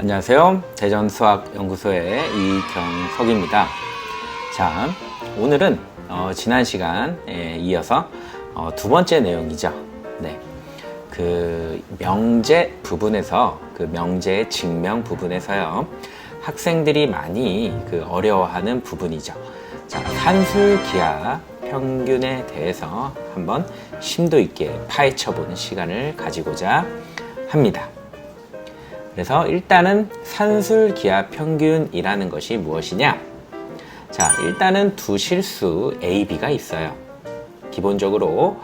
안녕하세요. 대전수학연구소의 이경석입니다. 자, 오늘은 지난 시간에 이어서 두 번째 내용이죠. 네, 그 명제 부분에서 그 명제의 증명 부분에서요, 학생들이 많이 어려워하는 부분이죠. 자, 산술기하 평균에 대해서 한번 심도 있게 파헤쳐보는 시간을 가지고자 합니다. 그래서 일단은 산술기하 평균이라는 것이 무엇이냐? 자, 일단은 두 실수 A, B가 있어요. 기본적으로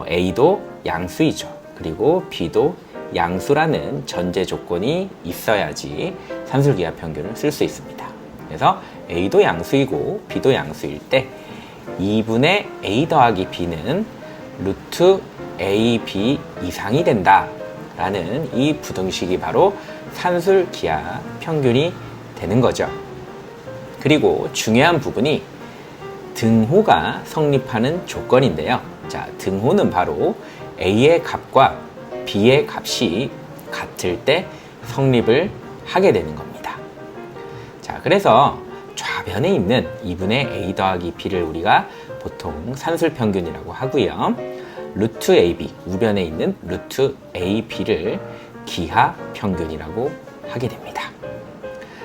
A도 양수이죠. 그리고 B도 양수라는 전제 조건이 있어야지 산술기하 평균을 쓸 수 있습니다. 그래서 A도 양수이고 B도 양수일 때 2분의 A 더하기 B는 루트 AB 이상이 된다 라는 이 부등식이 바로 산술기하 평균이 되는 거죠. 그리고 중요한 부분이 등호가 성립하는 조건인데요. 자, 등호는 바로 A의 값과 B의 값이 같을 때 성립을 하게 되는 겁니다. 자, 그래서 좌변에 있는 2분의 A 더하기 B를 우리가 보통 산술평균이라고 하고요. 루트 AB, 우변에 있는 루트 AB를 기하 평균이라고 하게 됩니다.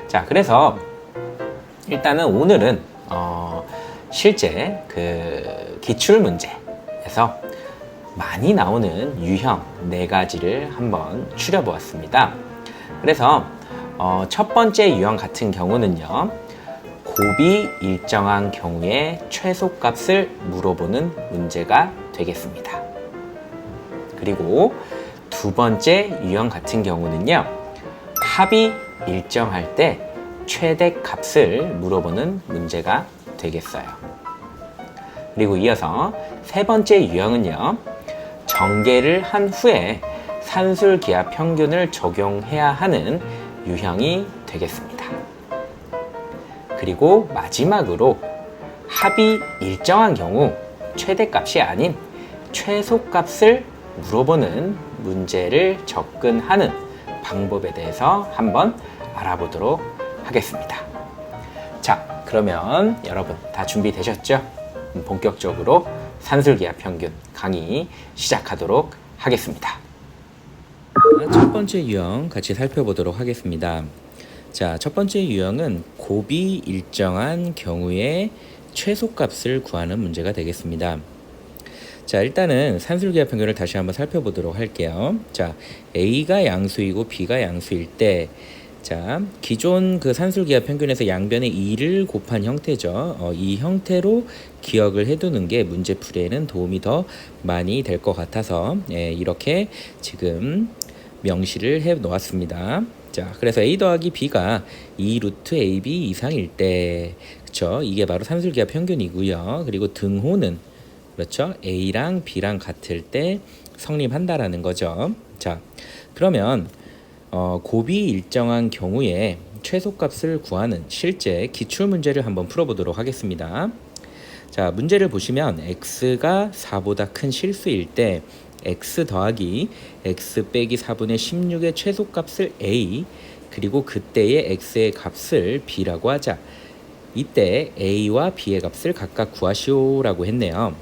자, 그래서 일단은 오늘은 실제 기출 문제에서 많이 나오는 유형 4가지를 한번 추려보았습니다. 그래서 첫 번째 유형 같은 경우는요, 곱이 일정한 경우에 최소값을 물어보는 문제가 되겠습니다. 그리고 두 번째 유형 같은 경우는요, 합이 일정할 때 최대값을 물어보는 문제가 되겠어요. 그리고 이어서 세 번째 유형은요, 전개를 한 후에 산술기하 평균을 적용해야 하는 유형이 되겠습니다. 그리고 마지막으로 합이 일정한 경우 최대값이 아닌 최소값을 물어보는 문제를 접근하는 방법에 대해서 한번 알아보도록 하겠습니다. 자, 그러면 여러분 다 준비되셨죠? 본격적으로 산술기하 평균 강의 시작하도록 하겠습니다. 첫 번째 유형 같이 살펴보도록 하겠습니다. 자, 첫 번째 유형은 곱이 일정한 경우에 최소값을 구하는 문제가 되겠습니다. 자, 일단은 산술기하 평균을 다시 한번 살펴보도록 할게요. 자, A가 양수이고 B가 양수일 때, 자, 기존 산술기하 평균에서 양변에 2를 곱한 형태죠. 이 형태로 기억을 해두는 게 문제풀이에는 도움이 더 많이 될 것 같아서 이렇게 지금 명시를 해 놓았습니다. 자, 그래서 A 더하기 B가 2 루트 AB 이상일 때, 그쵸? 이게 바로 산술기하 평균이고요. 그리고 등호는, 그렇죠? A랑 B랑 같을 때 성립한다라는 거죠. 자, 그러면 곱이 일정한 경우에 최소값을 구하는 실제 기출 문제를 한번 풀어보도록 하겠습니다. 자, 문제를 보시면 x가 4보다 큰 실수일 때 x 더하기 x 빼기 4분의 16의 최소값을 a, 그리고 그때의 x의 값을 b라고 하자. 이때 a와 b의 값을 각각 구하시오라고 했네요.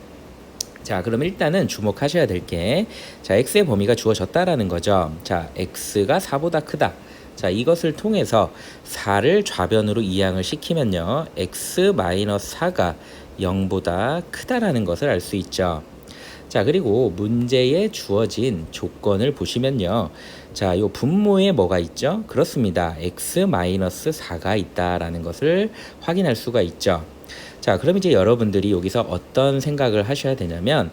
자, 그럼 일단은 주목하셔야 될 게, 자, x의 범위가 주어졌다라는 거죠. 자, x가 4보다 크다. 자, 이것을 통해서 4를 좌변으로 이항을 시키면요, x-4가 0보다 크다라는 것을 알 수 있죠. 자, 그리고 문제에 주어진 조건을 보시면요, 자, 요 분모에 뭐가 있죠? 그렇습니다. x-4가 있다라는 것을 확인할 수가 있죠. 자, 그럼 이제 여러분들이 여기서 어떤 생각을 하셔야 되냐면,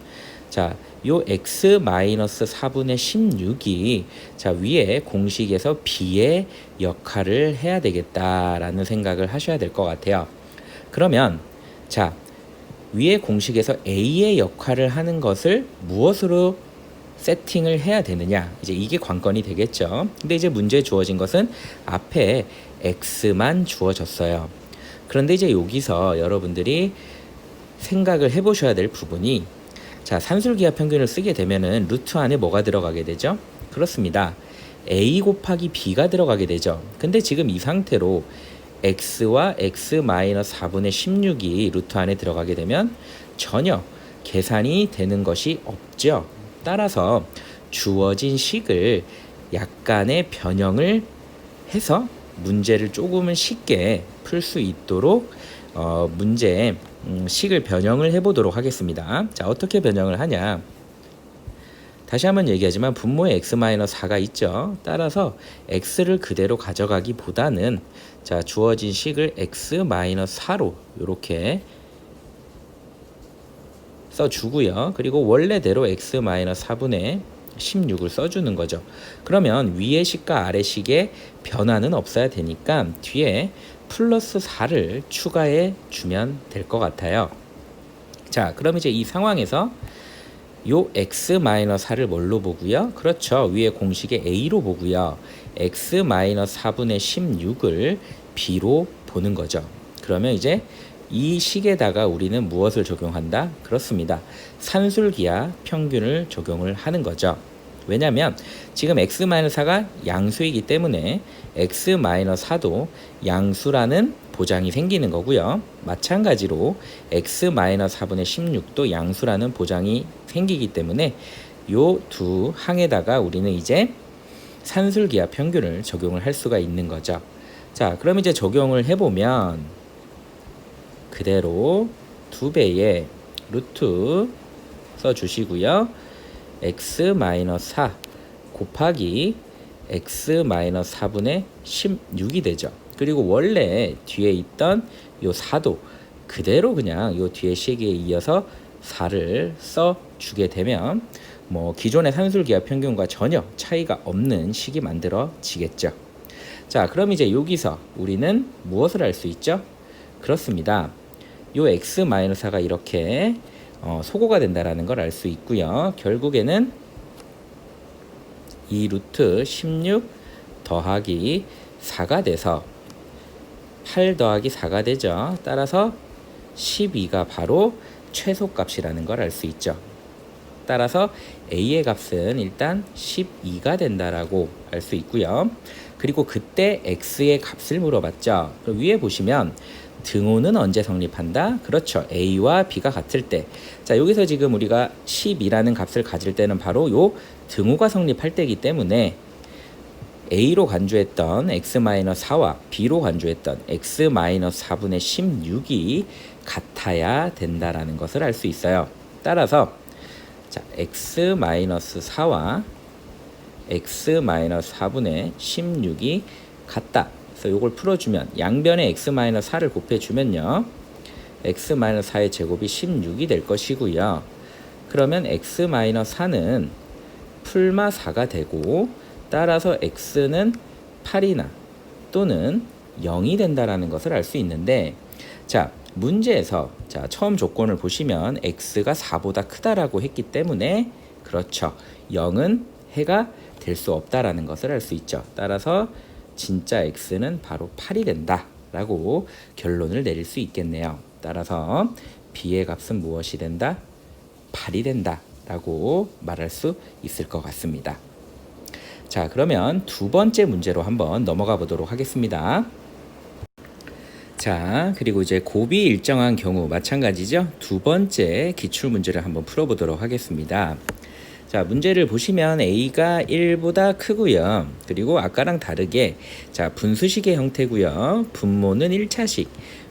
자, 요 x-4분의 16이 자, 위에 공식에서 b의 역할을 해야 되겠다라는 생각을 하셔야 될 것 같아요. 그러면 자, 위에 공식에서 a의 역할을 하는 것을 무엇으로 세팅을 해야 되느냐, 이제 이게 관건이 되겠죠. 근데 이제 문제에 주어진 것은 앞에 x만 주어졌어요. 그런데 이제 여기서 여러분들이 생각을 해보셔야 될 부분이, 자, 산술기하 평균을 쓰게 되면은 루트 안에 뭐가 들어가게 되죠? 그렇습니다. a 곱하기 b가 들어가게 되죠. 근데 지금 이 상태로 x와 x-4분의 16이 루트 안에 들어가게 되면 전혀 계산이 되는 것이 없죠. 따라서 주어진 식을 약간의 변형을 해서 문제를 조금은 쉽게 풀 수 있도록 문제의 식을 변형을 해보도록 하겠습니다. 자, 어떻게 변형을 하냐? 다시 한번 얘기하지만 분모에 x-4가 있죠. 따라서 x를 그대로 가져가기보다는 자, 주어진 식을 x-4로 이렇게 써주고요. 그리고 원래대로 x-4분의 16을 써주는 거죠. 그러면 위의 식과 아래 식의 변화는 없어야 되니까 뒤에 플러스 4를 추가해 주면 될 것 같아요. 자, 그럼 이제 이 상황에서 요 x-4를 뭘로 보고요? 그렇죠. 위에 공식의 a로 보고요. x-4분의 16을 b로 보는 거죠. 그러면 이제 이 식에다가 우리는 무엇을 적용한다? 그렇습니다. 산술기하 평균을 적용을 하는 거죠. 왜냐하면 지금 x-4가 양수이기 때문에 x-4도 양수라는 보장이 생기는 거고요. 마찬가지로 x-4분의 16도 양수라는 보장이 생기기 때문에 요 두 항에다가 우리는 이제 산술기하 평균을 적용을 할 수가 있는 거죠. 자, 그럼 이제 적용을 해보면 그대로 2배의 루트 써주시고요. x-4 곱하기 x-4분의 16이 되죠. 그리고 원래 뒤에 있던 요 4도 그대로 그냥 요 뒤에 식에 이어서 4를 써주게 되면 뭐 기존의 산술기하 평균과 전혀 차이가 없는 식이 만들어지겠죠. 자, 그럼 이제 여기서 우리는 무엇을 할 수 있죠? 그렇습니다. 요 x-4가 이렇게 소거가 된다라는 걸 알 수 있고요. 결국에는 이 루트 16 더하기 4가 돼서 8 더하기 4가 되죠. 따라서 12가 바로 최소값이라는 걸 알 수 있죠. 따라서 a의 값은 일단 12가 된다라고 알 수 있고요. 그리고 그때 x의 값을 물어봤죠. 그럼 위에 보시면 등호는 언제 성립한다? 그렇죠. a와 b가 같을 때. 자, 여기서 지금 우리가 12라는 값을 가질 때는 바로 요 등호가 성립할 때이기 때문에 a로 간주했던 x-4와 b로 간주했던 x-4분의 16이 같아야 된다라는 것을 알 수 있어요. 따라서 자, x-4와 x-4분의 16이 같다. 그래서 이걸 풀어주면 양변에 x-4를 곱해주면요. x-4의 제곱이 16이 될 것이고요. 그러면 x-4는 풀마 4가 되고 따라서 x는 8이나 또는 0이 된다라는 것을 알 수 있는데 자, 문제에서 자, 처음 조건을 보시면 x가 4보다 크다라고 했기 때문에 그렇죠. 0은 해가 될 수 없다라는 것을 알 수 있죠. 따라서 진짜 x는 바로 8이 된다라고 결론을 내릴 수 있겠네요. 따라서 b의 값은 무엇이 된다? 8이 된다라고 말할 수 있을 것 같습니다. 자, 그러면 두 번째 문제로 한번 넘어가 보도록 하겠습니다. 자, 그리고 이제 곱이 일정한 경우 마찬가지죠. 두 번째 기출문제를 한번 풀어보도록 하겠습니다. 자, 문제를 보시면 a가 1보다 크고요. 그리고 아까랑 다르게 자, 분수식의 형태고요. 분모는 1차식,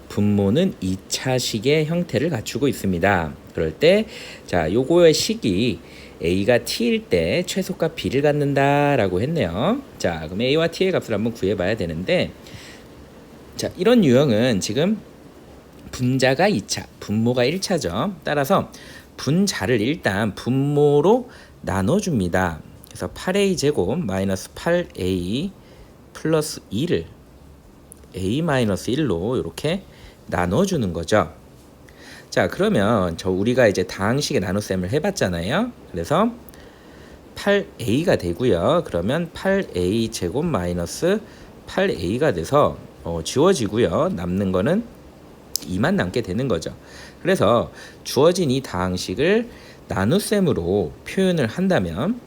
분모는 2차식의 형태를 갖추고 있습니다. 그럴 때 자, 요거의 식이 a가 t일 때 최소값 b를 갖는다라고 했네요. 자, 그럼 a와 t의 값을 한번 구해봐야 되는데 자, 이런 유형은 지금 분자가 2차, 분모가 1차죠. 따라서 분자를 일단 분모로 나눠줍니다. 그래서 8a 제곱 마이너스 8a 플러스 2를 a 마이너스 1로 이렇게 나눠주는 거죠. 자, 그러면 우리가 이제 다항식의 나눗셈을 해봤잖아요. 그래서 8a가 되고요. 그러면 8a 제곱 마이너스 8a가 돼서 지워지고요. 남는 거는 2만 남게 되는 거죠. 그래서 주어진 이 다항식을 나눗셈으로 표현을 한다면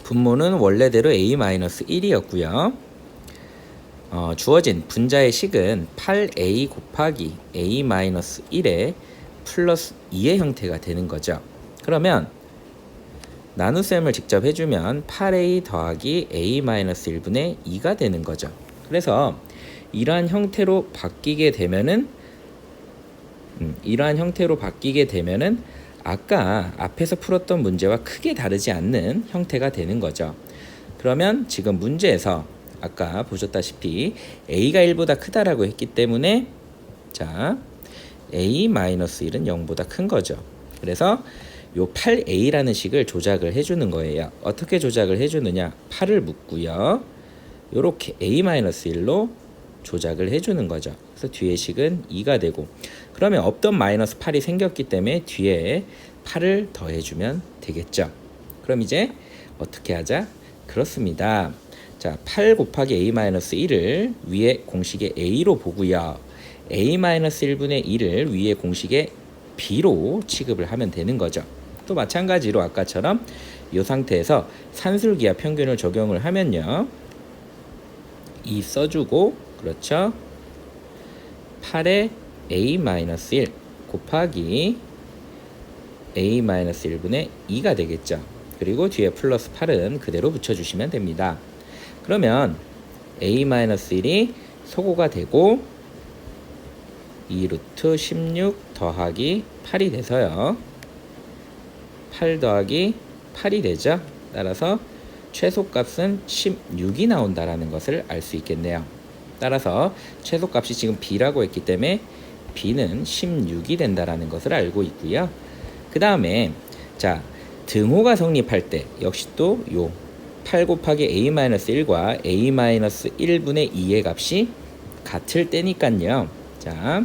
분모는 원래대로 a-1이었고요. 주어진 분자의 식은 8a 곱하기 a-1에 플러스 2의 형태가 되는 거죠. 그러면 나눗셈을 직접 해주면 8a 더하기 a-1분의 2가 되는 거죠. 그래서 이러한 형태로 바뀌게 되면은 아까 앞에서 풀었던 문제와 크게 다르지 않는 형태가 되는 거죠. 그러면 지금 문제에서 아까 보셨다시피 a가 1보다 크다라고 했기 때문에 자 a-1은 0보다 큰 거죠. 그래서 요 8a라는 식을 조작을 해주는 거예요. 어떻게 조작을 해주느냐? 8을 묶고요. 요렇게 a-1로 조작을 해주는 거죠. 그래서 뒤에 식은 2가 되고, 그러면 없던 마이너스 8이 생겼기 때문에 뒤에 8을 더해주면 되겠죠. 그럼 이제 어떻게 하자? 그렇습니다. 자, 8 곱하기 a-1을 위에 공식에 a로 보고요. a-1분의 2를 위에 공식에 b로 취급을 하면 되는 거죠. 또 마찬가지로 아까처럼 이 상태에서 산술기하 평균을 적용을 하면요. 2 써주고, 그렇죠? 8에 a-1 곱하기 a-1분의 2가 되겠죠. 그리고 뒤에 플러스 8은 그대로 붙여주시면 됩니다. 그러면 a-1이 소거가 되고 2루트 16 더하기 8이 돼서요. 8 더하기 8이 되죠. 따라서 최소값은 16이 나온다라는 것을 알 수 있겠네요. 따라서 최소값이 지금 b라고 했기 때문에 b는 16이 된다라는 것을 알고 있고요. 그 다음에 자, 등호가 성립할 때 역시 또 요 8 곱하기 a-1과 a-1분의 2의 값이 같을 때니까요. 자,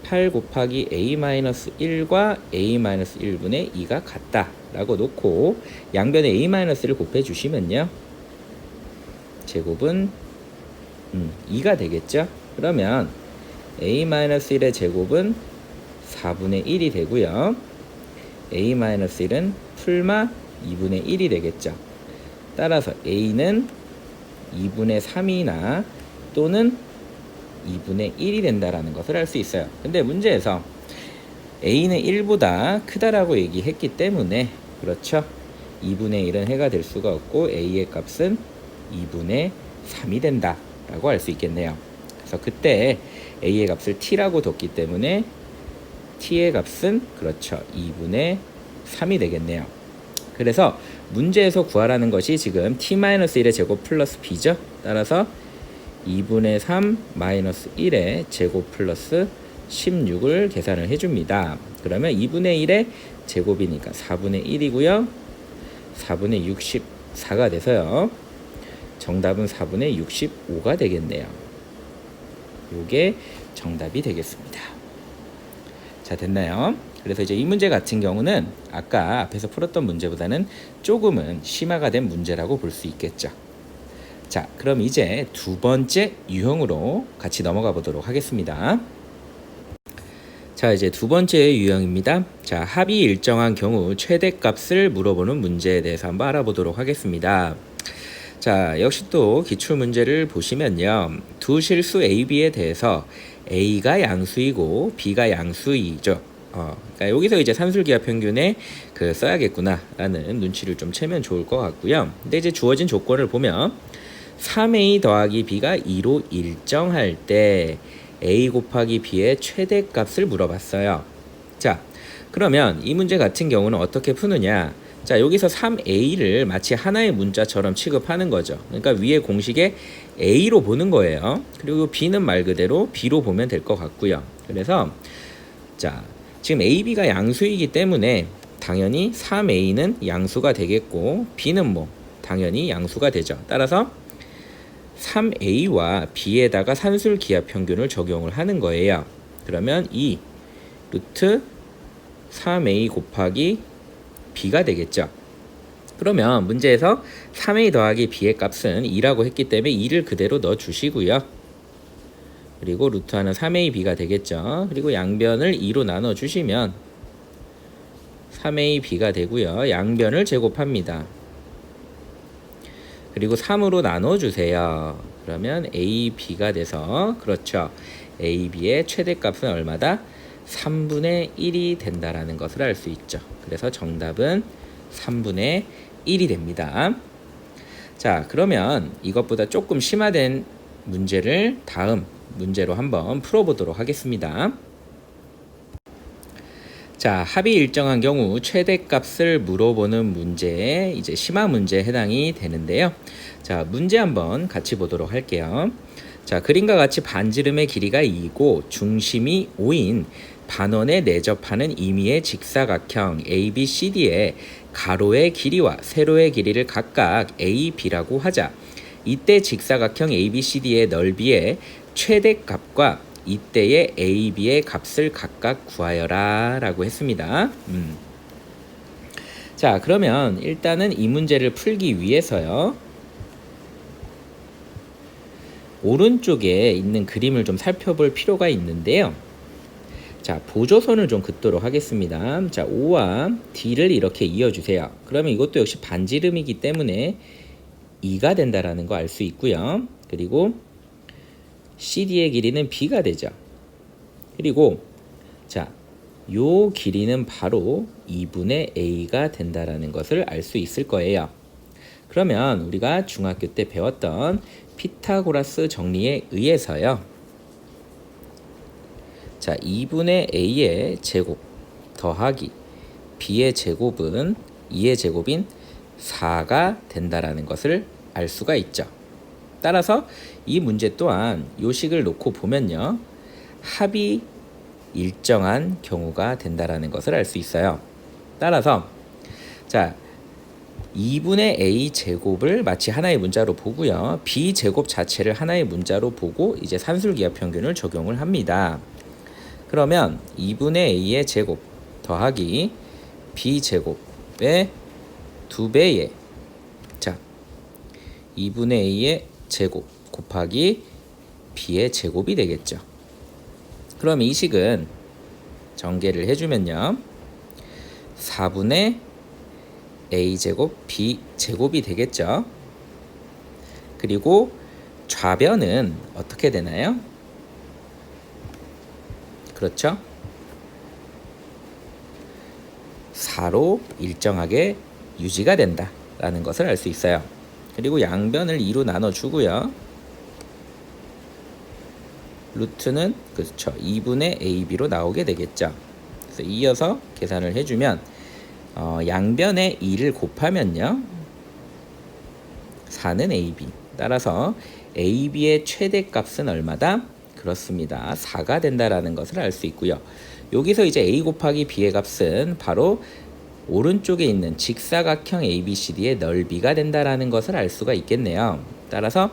8 곱하기 a-1과 a-1분의 2가 같다라고 놓고 양변에 a-를 곱해주시면요. 제곱은 2가 되겠죠. 그러면 a-1의 제곱은 4분의 1이 되고요. a-1은 풀마 2분의 1이 되겠죠. 따라서 a는 2분의 3이나 또는 2분의 1이 된다라는 것을 알 수 있어요. 근데 문제에서 a는 1보다 크다라고 얘기했기 때문에 그렇죠. 2분의 1은 해가 될 수가 없고 a의 값은 2분의 3이 된다라고 알 수 있겠네요. 그래서 그때 a의 값을 t라고 뒀기 때문에 t의 값은 그렇죠. 2분의 3이 되겠네요. 그래서 문제에서 구하라는 것이 지금 t-1의 제곱 플러스 b죠. 따라서 2분의 3 마이너스 1의 제곱 플러스 16을 계산을 해줍니다. 그러면 2분의 1의 제곱이니까 4분의 1이고요. 4분의 64가 돼서요. 정답은 4분의 65가 되겠네요. 요게 정답이 되겠습니다. 자, 됐나요? 그래서 이제 이 문제 같은 경우는 아까 앞에서 풀었던 문제보다는 조금은 심화가 된 문제라고 볼 수 있겠죠. 자, 그럼 이제 두 번째 유형으로 같이 넘어가 보도록 하겠습니다. 자, 이제 두 번째 유형입니다. 자, 합이 일정한 경우 최대값을 물어보는 문제에 대해서 한번 알아보도록 하겠습니다. 자, 역시 또 기출문제를 보시면요. 두 실수 A, B에 대해서 A가 양수이고 B가 양수이죠. 그러니까 여기서 이제 산술기하 평균에 써야겠구나라는 눈치를 좀 채면 좋을 것 같고요. 근데 이제 주어진 조건을 보면 3A 더하기 B가 2로 일정할 때 A 곱하기 B의 최대값을 물어봤어요. 자, 그러면 이 문제 같은 경우는 어떻게 푸느냐? 자, 여기서 3A를 마치 하나의 문자처럼 취급하는 거죠. 그러니까 위에 공식에 A로 보는 거예요. 그리고 B는 말 그대로 B로 보면 될 것 같고요. 그래서 자, 지금 A, B가 양수이기 때문에 당연히 3A는 양수가 되겠고 B는 당연히 양수가 되죠. 따라서 3A와 B에다가 산술기하 평균을 적용을 하는 거예요. 그러면 2 루트 3A 곱하기 B가 되겠죠. 그러면 문제에서 3A 더하기 B의 값은 2라고 했기 때문에 2를 그대로 넣어 주시고요. 그리고 루트하는 3AB가 되겠죠. 그리고 양변을 2로 나눠 주시면 3ab가 되고요. 양변을 제곱합니다. 그리고 3으로 나눠주세요. 그러면 ab가 돼서, 그렇죠, ab의 최대값은 얼마다? 3분의 1이 된다라는 것을 알 수 있죠. 그래서 정답은 3분의 1이 됩니다. 자, 그러면 이것보다 조금 심화된 문제를 다음 문제로 한번 풀어보도록 하겠습니다. 자, 합이 일정한 경우 최대값을 물어보는 문제에 이제 심화 문제에 해당이 되는데요. 자, 문제 한번 같이 보도록 할게요. 자, 그림과 같이 반지름의 길이가 2고 중심이 5인 반원에 내접하는 임의의 직사각형 ABCD의 가로의 길이와 세로의 길이를 각각 AB라고 하자. 이때 직사각형 ABCD의 넓이의 최대값과 이때의 AB의 값을 각각 구하여라 라고 했습니다. 자, 그러면 일단은 이 문제를 풀기 위해서요, 오른쪽에 있는 그림을 좀 살펴볼 필요가 있는데요. 자, 보조선을 좀 긋도록 하겠습니다. 자, O와 D를 이렇게 이어주세요. 그러면 이것도 역시 반지름이기 때문에 2가 된다라는 거 알 수 있고요. 그리고 CD의 길이는 B가 되죠. 그리고 자, 요 길이는 바로 2분의 A가 된다라는 것을 알 수 있을 거예요. 그러면 우리가 중학교 때 배웠던 피타고라스 정리에 의해서요, 자, 2분의 A의 제곱 더하기 B의 제곱은 2의 제곱인 4가 된다라는 것을 알 수가 있죠. 따라서 이 문제 또한 요식을 놓고 보면요, 합이 일정한 경우가 된다라는 것을 알 수 있어요. 따라서 자, 2분의 A 제곱을 마치 하나의 문자로 보고요, B 제곱 자체를 하나의 문자로 보고 이제 산술기하 평균을 적용을 합니다. 그러면 2분의 A의 제곱 더하기 B 제곱의 2배의, 자, 2분의 A의 제곱 곱하기 B의 제곱이 되겠죠. 그럼 이 식은 전개를 해주면요, 4분의 A제곱 B제곱이 되겠죠. 그리고 좌변은 어떻게 되나요? 그렇죠, 4로 일정하게 유지가 된다라는 것을 알 수 있어요. 그리고 양변을 2로 나눠주고요, 루트는 그렇죠, 2분의 AB로 나오게 되겠죠. 그래서 이어서 계산을 해주면 양변에 2를 곱하면요, 4는 AB. 따라서 AB의 최대값은 얼마다? 그렇습니다, 4가 된다라는 것을 알 수 있고요. 여기서 이제 A 곱하기 B의 값은 바로 오른쪽에 있는 직사각형 ABCD의 넓이가 된다라는 것을 알 수가 있겠네요. 따라서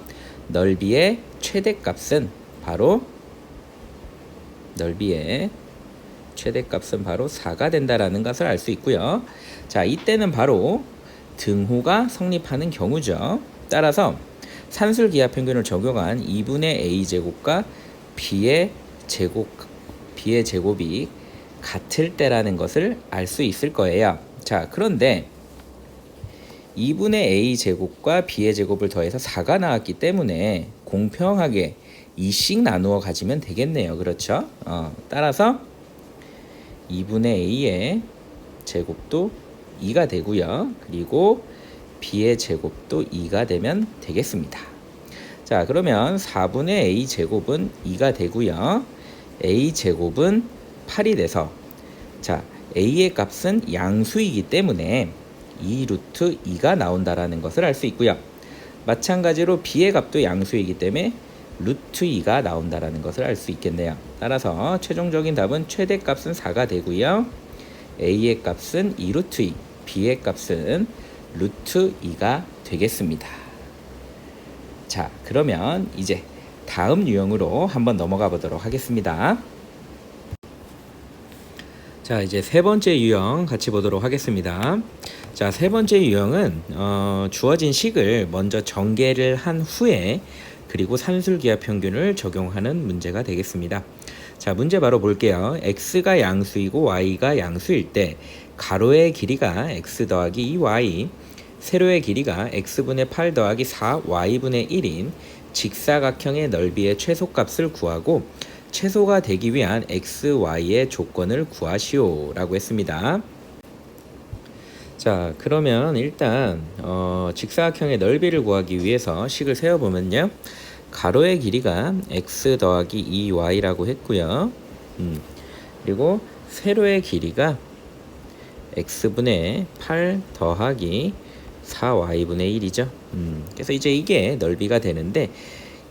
넓이의 최대값은 바로 4가 된다라는 것을 알 수 있고요. 자, 이때는 바로 등호가 성립하는 경우죠. 따라서 산술기하 평균을 적용한 2분의 A제곱과 B의 제곱이 같을 때라는 것을 알 수 있을 거예요. 자, 그런데 2분의 A제곱과 B의 제곱을 더해서 4가 나왔기 때문에 공평하게 2씩 나누어 가지면 되겠네요. 그렇죠? 따라서 2분의 A의 제곱도 2가 되고요. 그리고 B의 제곱도 2가 되면 되겠습니다. 자, 그러면 4분의 A 제곱은 2가 되고요. A 제곱은 8이 돼서, 자, A의 값은 양수이기 때문에 2 루트 2가 나온다라는 것을 알 수 있고요. 마찬가지로 B의 값도 양수이기 때문에 루트 2가 나온다라는 것을 알 수 있겠네요. 따라서 최종적인 답은 최대값은 4가 되고요. A의 값은 2 루트 2, B의 값은 루트 2가 되겠습니다. 자, 그러면 이제 다음 유형으로 한번 넘어가 보도록 하겠습니다. 자, 이제 세 번째 유형 같이 보도록 하겠습니다. 자, 세 번째 유형은 주어진 식을 먼저 전개를 한 후에 그리고 산술기하 평균을 적용하는 문제가 되겠습니다. 자, 문제 바로 볼게요. x가 양수이고 y가 양수일 때 가로의 길이가 x 더하기 2y, 세로의 길이가 x분의 8 더하기 4y분의 1인 직사각형의 넓이의 최소값을 구하고 최소가 되기 위한 x, y의 조건을 구하시오 라고 했습니다. 자, 그러면 일단 직사각형의 넓이를 구하기 위해서 식을 세어보면요, 가로의 길이가 x 더하기 2y라고 했고요. 그리고 세로의 길이가 x분의 8 더하기 4y분의 1이죠. 그래서 이제 이게 넓이가 되는데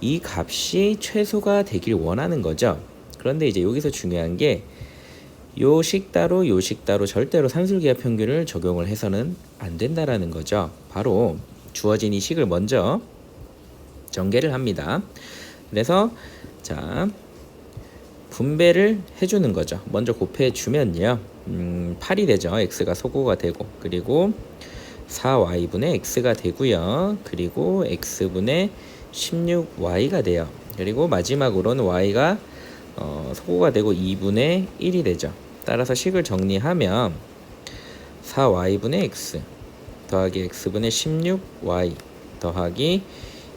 이 값이 최소가 되길 원하는 거죠. 그런데 이제 여기서 중요한 게 요식 따로 요식 따로 절대로 산술기하 평균을 적용을 해서는 안 된다라는 거죠. 바로 주어진 이 식을 먼저 전개를 합니다. 그래서 자, 분배를 해주는 거죠. 먼저 곱해주면요, 8이 되죠. x가 소거가 되고, 그리고 4y분의 x가 되고요. 그리고 x분의 16y가 돼요. 그리고 마지막으로는 y가 소거가 되고 2분의 1이 되죠. 따라서 식을 정리하면 4y분의 x 더하기 x분의 16y 더하기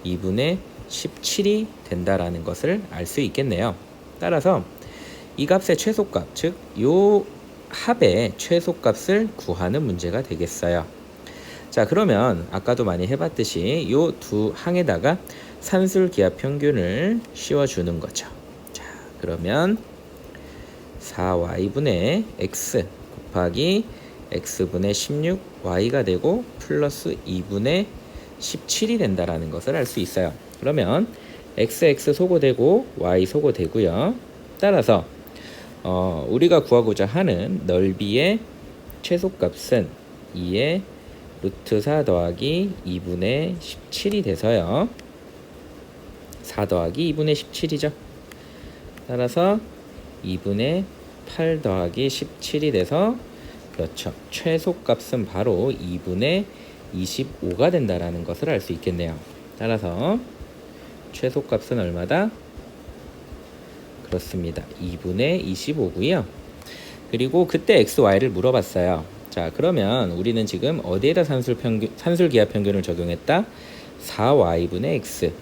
2분의 17이 된다라는 것을 알 수 있겠네요. 따라서 이 값의 최소값, 즉 요 합의 최소값을 구하는 문제가 되겠어요. 자, 그러면 아까도 많이 해봤듯이 요 두 항에다가 산술기하 평균을 씌워주는 거죠. 자, 그러면 4y분의 x 곱하기 x분의 16y가 되고 플러스 2분의 17이 된다라는 것을 알 수 있어요. 그러면 x 소거되고 y 소거되고요. 따라서 우리가 구하고자 하는 넓이의 최소값은 2의 루트 4 더하기 2분의 17이 돼서요, 4 더하기 2분의 17이죠. 따라서 2분의 8 더하기 17이 돼서, 그렇죠, 최소값은 바로 2분의 25가 된다라는 것을 알 수 있겠네요. 따라서 최소값은 얼마다? 그렇습니다. 2분의 25고요. 그리고 그때 x, y를 물어봤어요. 자, 그러면 우리는 지금 어디에다 산술기하 평균을 적용했다? 4y분의 x,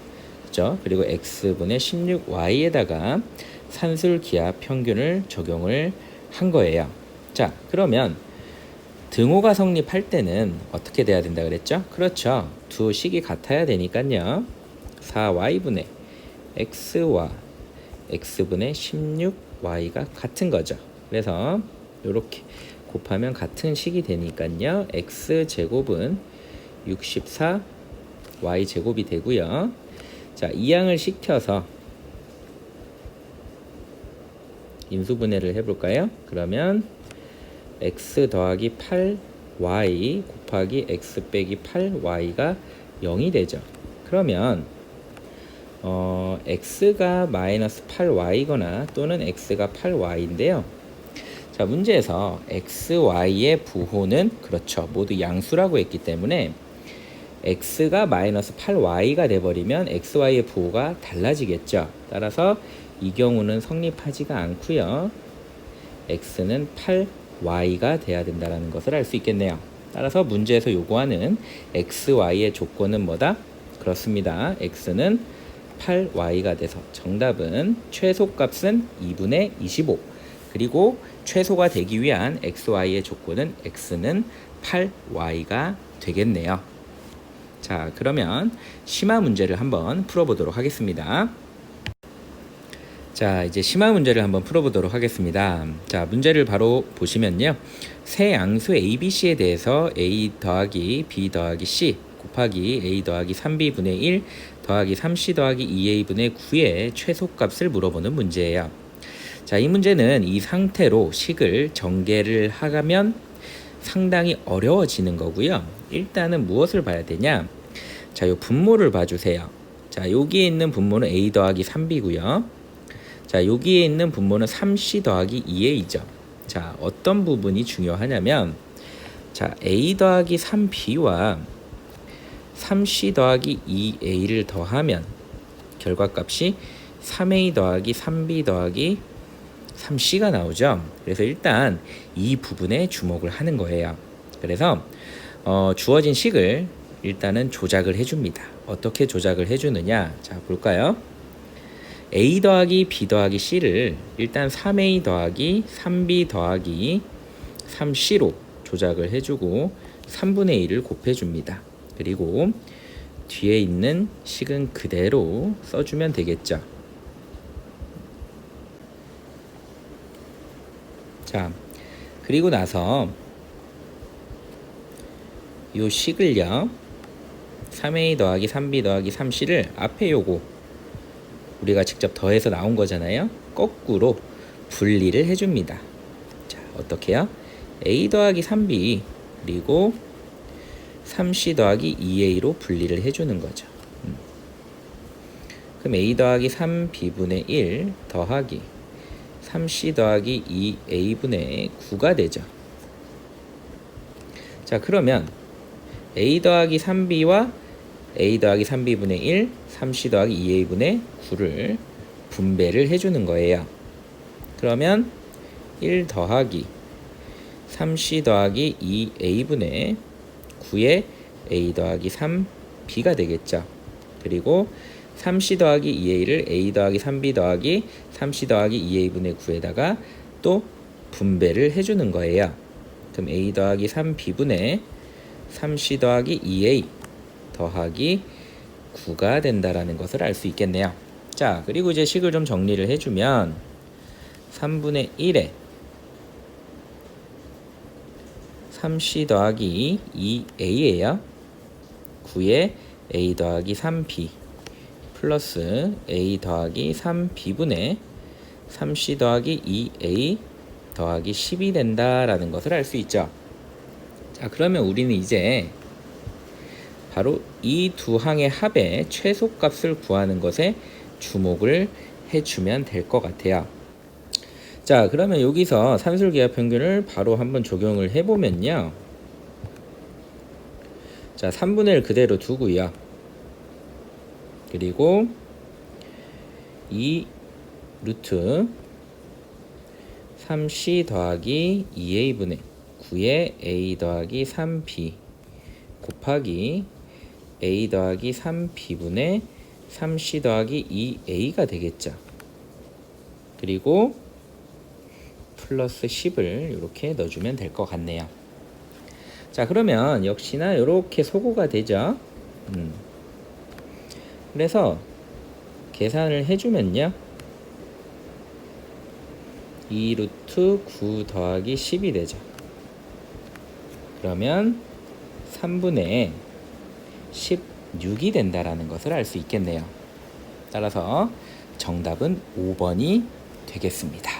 그죠? 그리고 x분의 16y에다가 산술기하 평균을 적용을 한 거예요. 자, 그러면 등호가 성립할 때는 어떻게 돼야 된다 그랬죠? 그렇죠, 두 식이 같아야 되니까요. 4y분의 x와 x분의 16y가 같은 거죠. 그래서 이렇게 곱하면 같은 식이 되니까요, x제곱은 64y제곱이 되고요. 자, 이항을 시켜서 인수분해를 해볼까요? 그러면 x 더하기 8y 곱하기 x 빼기 8y가 0이 되죠. 그러면 x가 마이너스 8y거나 또는 x가 8y인데요. 자, 문제에서 x, y의 부호는, 그렇죠, 모두 양수라고 했기 때문에 x가 마이너스 8y가 돼버리면 x, y의 부호가 달라지겠죠. 따라서 이 경우는 성립하지가 않고요, x는 8y가 돼야 된다는 것을 알 수 있겠네요. 따라서 문제에서 요구하는 x, y의 조건은 뭐다? 그렇습니다, x는 8y가 돼서 정답은 최소값은 2분의 25, 그리고 최소가 되기 위한 x, y의 조건은 x는 8y가 되겠네요. 자, 그러면 심화 문제를 한번 풀어보도록 하겠습니다. 자, 이제 심화 문제를 한번 풀어보도록 하겠습니다. 자, 문제를 바로 보시면요, 세 양수 ABC에 대해서 A 더하기 B 더하기 C 곱하기 A 더하기 3B분의 1 더하기 3C 더하기 2A분의 9의 최소값을 물어보는 문제예요. 자, 이 문제는 이 상태로 식을 전개를 하면 상당히 어려워지는 거고요. 일단은 무엇을 봐야 되냐? 자, 요 분모를 봐주세요. 자, 여기에 있는 분모는 A 더하기 3B고요. 자, 여기에 있는 분모는 3C 더하기 2A죠. 자, 어떤 부분이 중요하냐면, 자, A 더하기 3B와 3C 더하기 2A를 더하면 결과값이 3A 더하기 3B 더하기 3C가 나오죠. 그래서 일단 이 부분에 주목을 하는 거예요. 그래서 주어진 식을 일단은 조작을 해줍니다. 어떻게 조작을 해주느냐? 자, 볼까요? A 더하기 B 더하기 C를 일단 3A 더하기 3B 더하기 3C로 조작을 해주고 3분의 1을 곱해줍니다. 그리고 뒤에 있는 식은 그대로 써주면 되겠죠. 자, 그리고 나서 요 식을요 3A 더하기 3B 더하기 3C를 앞에 요거 우리가 직접 더해서 나온 거잖아요. 거꾸로 분리를 해줍니다. 자, 어떻게 해요? A 더하기 3B 그리고 3C 더하기 2A로 분리를 해주는 거죠. 그럼 A 더하기 3B분의 1 더하기 3C 더하기 2A분의 9가 되죠. 자, 그러면 A 더하기 3B와 A 더하기 3B분의 1, 3C 더하기 2A분의 9를 분배를 해주는 거예요. 그러면 1 더하기 3C 더하기 2A분의 9에 A 더하기 3B가 되겠죠. 그리고 3C 더하기 2A를 A 더하기 3B 더하기 3C 더하기 2A분의 9에다가 또 분배를 해주는 거예요. 그럼 A 더하기 3B분의 3C 더하기 2A 더하기 9가 된다라는 것을 알 수 있겠네요. 자, 그리고 이제 식을 좀 정리를 해주면 3분의 1에 3C 더하기 2A예요. 9에 A 더하기 3B 플러스 A 더하기 3B분의 3C 더하기 2A 더하기 10이 된다라는 것을 알 수 있죠. 자, 그러면 우리는 이제 바로 이 두 항의 합의 최소값을 구하는 것에 주목을 해주면 될 것 같아요. 자, 그러면 여기서 산술기하 평균을 바로 한번 적용을 해보면요. 자, 3분의 1 그대로 두고요. 그리고 2 루트 3C 더하기 2A분의 9에 A 더하기 3B 곱하기 A 더하기 3B분의 3C 더하기 2A가 되겠죠. 그리고 플러스 10을 이렇게 넣어주면 될 것 같네요. 자, 그러면 역시나 이렇게 소거가 되죠. 그래서 계산을 해주면요 2 루트 9 더하기 10이 되죠. 그러면 3분의 16이 된다라는 것을 알 수 있겠네요. 따라서 정답은 5번이 되겠습니다.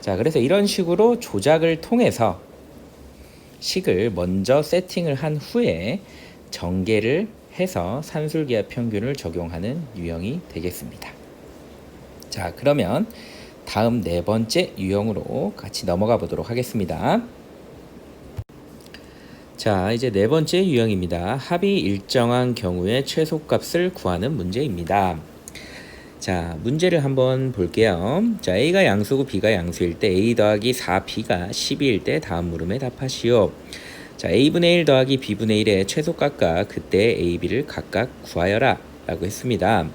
자, 그래서 이런 식으로 조작을 통해서 식을 먼저 세팅을 한 후에 전개를 해서 산술기하 평균을 적용하는 유형이 되겠습니다. 자, 그러면 다음 네 번째 유형으로 같이 넘어가 보도록 하겠습니다. 자, 이제 네 번째 유형입니다. 합이 일정한 경우의 최소값을 구하는 문제입니다. 자, 문제를 한번 볼게요. 자, A가 양수고 B가 양수일 때 A 더하기 4B가 12일 때 다음 물음에 답하시오. 자, A분의 1 더하기 B분의 1의 최소값과 그때 A, B를 각각 구하여라 라고 했습니다.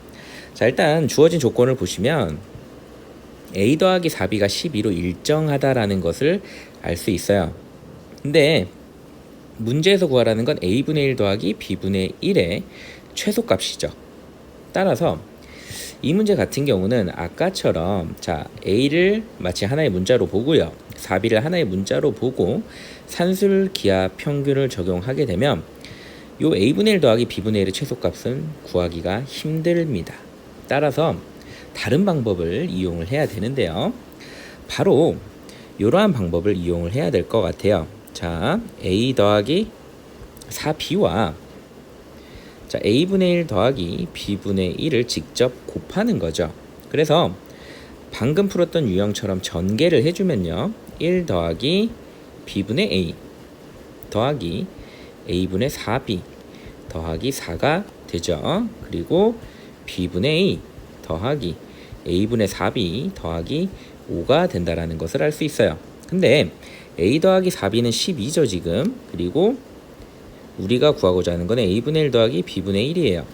자, 일단 주어진 조건을 보시면 A 더하기 4B가 12로 일정하다라는 것을 알 수 있어요. 근데 문제에서 구하라는 건 A분의 1 더하기 B분의 1의 최소값이죠. 따라서 이 문제 같은 경우는 아까처럼 자, A를 마치 하나의 문자로 보고요. 4B를 하나의 문자로 보고 산술기하 평균을 적용하게 되면 요 A분의 1 더하기 B분의 1의 최소값은 구하기가 힘듭니다. 따라서 다른 방법을 이용을 해야 되는데요. 바로 이러한 방법을 이용을 해야 될 것 같아요. 자, A 더하기 4B와 자, A분의 1 더하기 B분의 1을 직접 곱하는 거죠. 그래서 방금 풀었던 유형처럼 전개를 해주면요 1 더하기 B분의 A 더하기 A분의 4B 더하기 4가 되죠. 그리고 B분의 A 더하기 a분의 4b 더하기 5가 된다라는 것을 알 수 있어요. 근데 a 더하기 4b는 12죠 지금. 그리고 우리가 구하고자 하는 건 a분의 1 더하기 b분의 1이에요.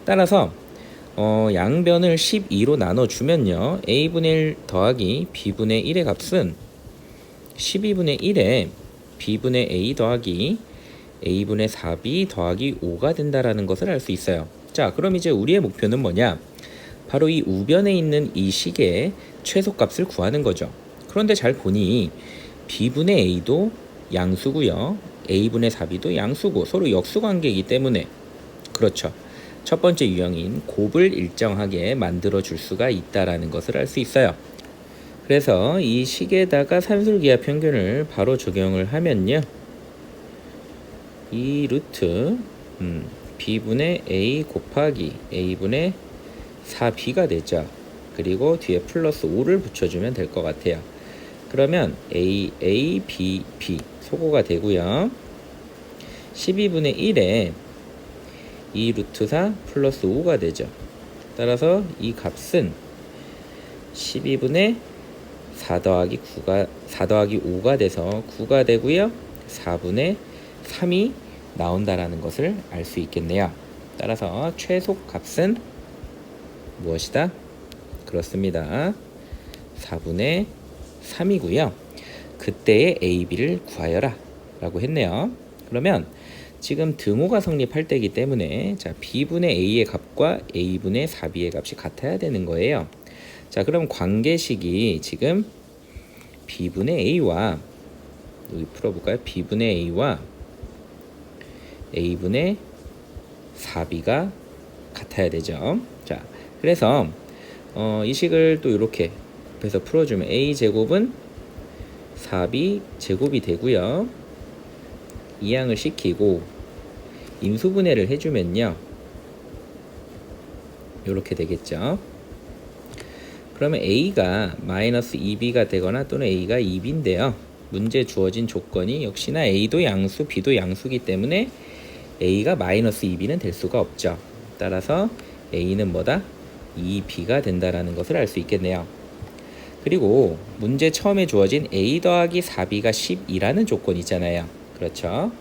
따라서 양변을 12로 나눠주면요, a분의 1 더하기 b분의 1의 값은 12분의 1에 b분의 a 더하기 a분의 4b 더하기 5가 된다라는 것을 알 수 있어요. 자, 그럼 이제 우리의 목표는 뭐냐? 바로 이 우변에 있는 이 식의 최소값을 구하는 거죠. 그런데 잘 보니 b분의 a도 양수고요, a분의 4b도 양수고 서로 역수관계이기 때문에, 그렇죠, 첫 번째 유형인 곱을 일정하게 만들어 줄 수가 있다라는 것을 알 수 있어요. 그래서 이 식에다가 산술기하 평균을 바로 적용을 하면요, 이 루트 b분의 a 곱하기 a분의 4b가 되죠. 그리고 뒤에 플러스 5를 붙여주면 될 것 같아요. 그러면 a, b, b 소거가 되고요, 12분의 1에 2 루트 4 플러스 5가 되죠. 따라서 이 값은 12분의 4 더하기 5가 돼서 9가 되고요, 4분의 3이 나온다라는 것을 알 수 있겠네요. 따라서 최소값은 무엇이다? 그렇습니다, 4분의 3이고요. 그때의 a, b를 구하여라 라고 했네요. 그러면 지금 등호가 성립할 때이기 때문에, 자, b분의 a의 값과 a분의 4b의 값이 같아야 되는 거예요. 자, 그럼 관계식이 지금 b분의 a와, 여기 풀어볼까요? b분의 a와 a분의 4b가 같아야 되죠. 자, 그래서 이 식을 또 이렇게 해서 풀어주면 a 제곱은 4b 제곱이 되고요, 이항을 시키고 인수분해를 해주면요, 이렇게 되겠죠. 그러면 a가 마이너스 2b가 되거나 또는 a가 2b인데요, 문제 주어진 조건이 역시나 a도 양수, b도 양수기 때문에 a가 마이너스 2b는 될 수가 없죠. 따라서 a는 뭐다? 2b가 된다라는 것을 알 수 있겠네요. 그리고 문제 처음에 주어진 a 더하기 4b가 12라는 조건이 있잖아요. 그렇죠?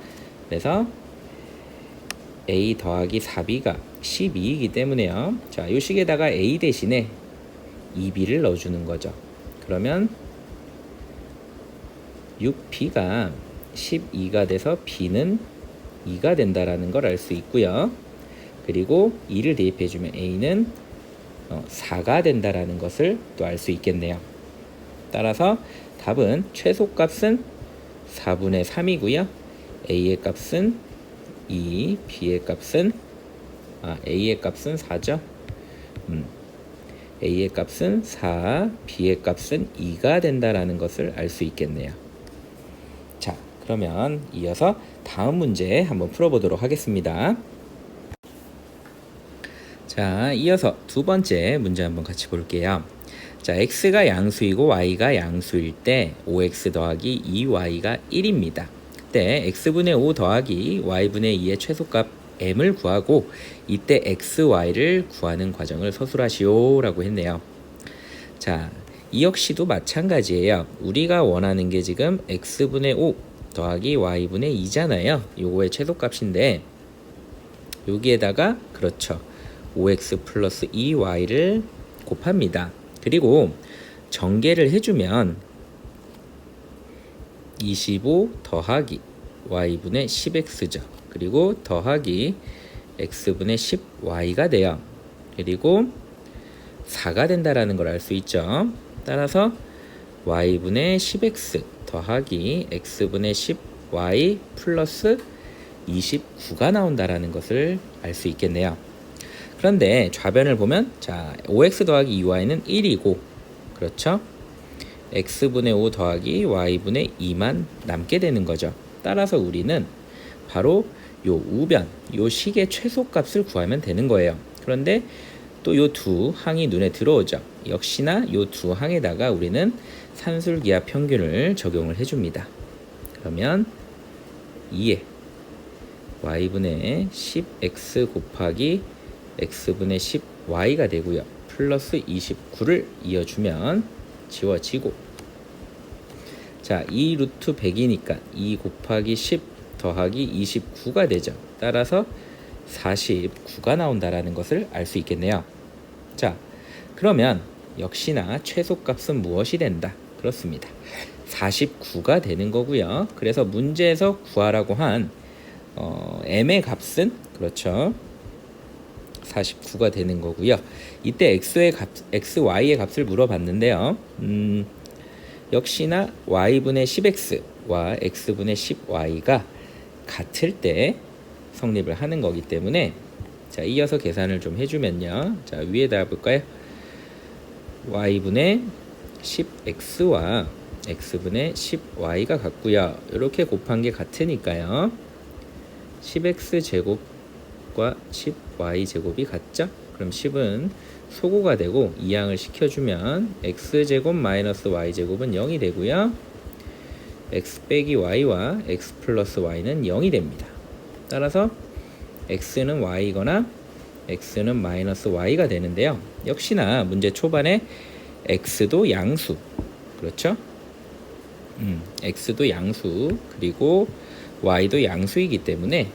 그래서 a 더하기 4b가 12이기 때문에요, 자, 이 식에다가 a 대신에 2b를 넣어주는 거죠. 그러면 6b가 12가 돼서 b는 2가 된다라는 걸 알 수 있고요. 그리고 2를 대입해주면 a는 4가 된다라는 것을 또 알 수 있겠네요. 따라서 답은 최소값은 4분의 3이고요. a의 값은 2, b의 값은 a의 값은 4죠. a의 값은 4, b의 값은 2가 된다라는 것을 알 수 있겠네요. 자, 그러면 이어서 다음 문제 한번 풀어보도록 하겠습니다. 자, 이어서 두 번째 문제 한번 같이 볼게요. 자, x가 양수이고 y가 양수일 때 5x 더하기 2y가 1입니다. 그때 x분의 5 더하기 y분의 2의 최소값 m을 구하고 이때 xy를 구하는 과정을 서술하시오 라고 했네요. 자, 이 역시도 마찬가지예요. 우리가 원하는 게 지금 x분의 5 더하기 y분의 2잖아요. 요거의 최소값인데 여기에다가, 그렇죠, 5x 플러스 2y를 곱합니다. 그리고 전개를 해주면 25 더하기 y분의 10x죠. 그리고 더하기 x분의 10y가 돼요. 그리고 4가 된다라는 걸 알 수 있죠. 따라서 y분의 10x 더하기 x분의 10y 플러스 29가 나온다라는 것을 알 수 있겠네요. 그런데 좌변을 보면, 자, 5x 더하기 2y는 1이고, 그렇죠? x분의 5 더하기 y분의 2만 남게 되는 거죠. 따라서 우리는 바로 요 우변, 요 식의 최소값을 구하면 되는 거예요. 그런데 또 요 두 항이 눈에 들어오죠. 역시나 요 두 항에다가 우리는 산술기하 평균을 적용을 해줍니다. 그러면 2에 y분의 10x 곱하기 x분의 10y가 되고요. 플러스 29를 이어주면 지워지고, 자, 2 루트 100이니까 2 곱하기 10 더하기 29가 되죠. 따라서 49가 나온다라는 것을 알 수 있겠네요. 자, 그러면 역시나 최소값은 무엇이 된다? 그렇습니다. 49가 되는 거고요. 그래서 문제에서 구하라고 한 m의 값은 그렇죠. 49가 되는 거고요. 이때 xy의 값을 물어봤는데요. 역시나 y분의 10x와 x분의 10y가 같을 때 성립을 하는 거기 때문에, 자, 이어서 계산을 좀 해주면요. 자, 위에다 볼까요? y분의 10x와 x분의 10y가 같고요. 이렇게 곱한 게 같으니까요. 10x 제곱과 10y 제곱이 같죠? 그럼 10은 소고가 되고 이항을 시켜주면 x 제곱 마이너스 y 제곱은 0이 되고요. x 빼기 y와 x 플러스 y는 0이 됩니다. 따라서 x는 y거나 x는 마이너스 y가 되는데요. 역시나 문제 초반에 x도 양수, 그렇죠? x도 양수, 그리고 y도 양수이기 때문에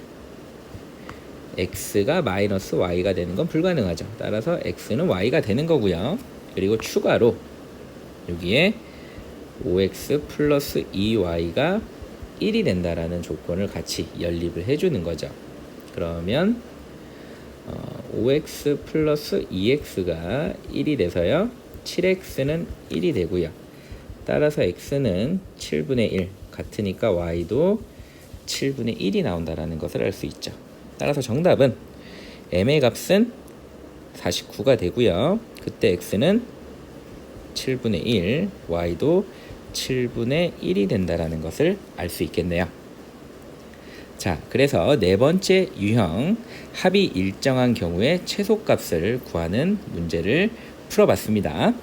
x가 마이너스 y가 되는 건 불가능하죠. 따라서 x는 y가 되는 거고요. 그리고 추가로 여기에 5x 플러스 2y가 1이 된다라는 조건을 같이 연립을 해주는 거죠. 그러면 5x 플러스 2x가 1이 돼서요. 7x는 1이 되고요. 따라서 x는 7분의 1 같으니까 y도 7분의 1이 나온다라는 것을 알 수 있죠. 따라서 정답은 m의 값은 49가 되고요. 그때 x는 7분의 1, y도 7분의 1이 된다라는 것을 알 수 있겠네요. 자, 그래서 네 번째 유형 합이 일정한 경우에 최소값을 구하는 문제를 풀어봤습니다.